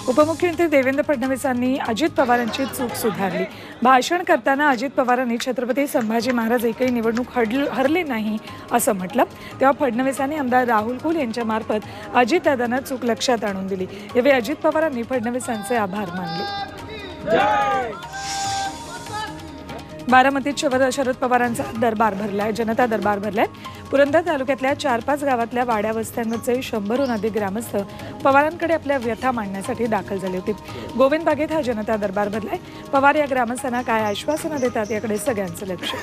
उपमुख्यमंत्री देवेंद्र फडणवीसांनी अजित पवारांची चूक सुधारली। भाषण करताना अजित पवारांनी छत्रपती संभाजी महाराज एकही निवडणूक हरले नाही असं म्हटलं। तेव्हा फडणवीसांनी आमदार राहुल कुल यांच्या मार्फत अजितदादांना चूक लक्षात आणून दिली। यावेळी अजित पवारांनी फडणवीसांचे आभार मानले। बारामतीत शरद पवारांचा दरबार भरलाय, जनता दरबार भरलाय। पुरंदर तालुक्यातल्या 4-5 गावातल्या वाड्या वस्त्यांवरचे 100हून अधिक ग्रामस्थ पवारांकडे आपल्या व्यथा मांडण्यासाठी दाखल झाले होते। गोविंद बागेत हा जनता दरबार भरलाय। पवार या ग्रामस्थांना काय आश्वासनं देतात याकडे सगळ्यांचं लक्ष।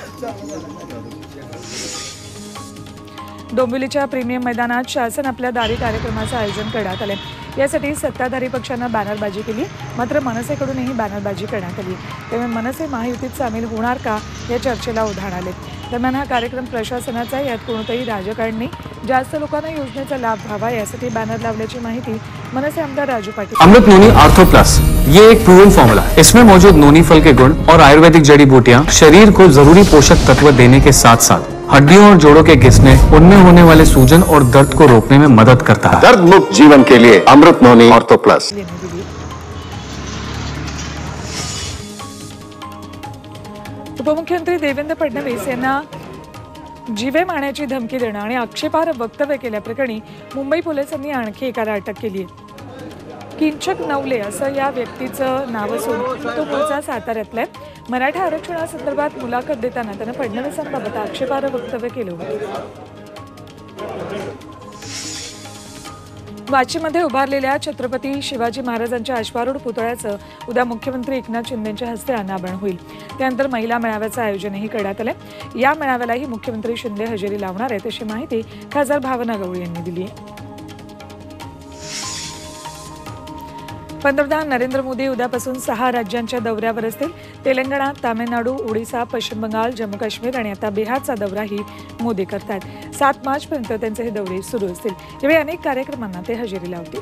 डोंबिवलीच्या प्रीमियम मैदानात शासन आपल्या दारी कार्यक्रमाचं आयोजन करण्यात आले। यासाठी सत्ताधारी पक्षानं बॅनरबाजी केली, मात्र मनसेकडूनही बॅनरबाजी करण्यात आली। त्यामुळे मनसे महायुतीत सामील होणार का या चर्चेला उधाण आले। दरम्यान हा कार्यक्रम प्रशासनाचा, यात कोणतंही राजकारण नाही। जास्त लोकांना योजनेचा लाभ व्हावा यासाठी बॅनर लावल्याची माहिती मनसे आमदार राजू पाटील। अमृत नोनी आर्थो प्लस ये एक प्रूवन फॉर्मूला है। इसमें मौजूद नोनी फल के गुण और आयुर्वेदिक जड़ी बूटियां शरीर को जरूरी पोषक तत्व देने के साथ साथ हड्डियों और जोड़ों के घिसने, उनमें होने वाले सूजन और दर्द को रोकने में मदद करता है। दर्द मुक्त जीवन के लिए अमृत नोनी आर्थो प्लस। उपमुख्यमंत्री देवेंद्र फडणवीस यांना जीवे मारण्याची धमकी देणं आणि आक्षेपार्ह वक्तव्य केल्याप्रकरणी मुंबई पोलिसांनी आणखी एकाला अटक केली आहे। किंचक नवले असं या व्यक्तीचं नाव असून तो मूळचा साताऱ्यातला आहे। मराठा आरक्षणासंदर्भात मुलाखत देताना त्यानं फडणवीसांबाबत आक्षेपार्ह वक्तव्य केलं होतं। वाशीमध्ये उभारलेल्या छत्रपती शिवाजी महाराजांच्या अश्वारूढ पुतळ्याचं उद्या मुख्यमंत्री एकनाथ शिंदेंच्या हस्ते अनावरण होईल। त्यानंतर महिला मेळाव्याचं आयोजनही करण्यात आलंय। या मेळाव्यालाही मुख्यमंत्री शिंदे हजेरी लावणार आहेत अशी माहिती खासदार भावना गवळी यांनी दिली आहे। पंतप्रधान नरेंद्र मोदी उद्यापासून 6 राज्यांच्या दौऱ्यावर असतील। तेलंगणा, तामिळनाडू, ओडिशा, पश्चिम बंगाल, जम्मू काश्मीर आणि आता बिहारचा दौराही मोदी करतात। 7 मार्चपर्यंत त्यांचे हे दौरे सुरू असतील। यावेळी अनेक कार्यक्रमांना ते हजेरी लावतील।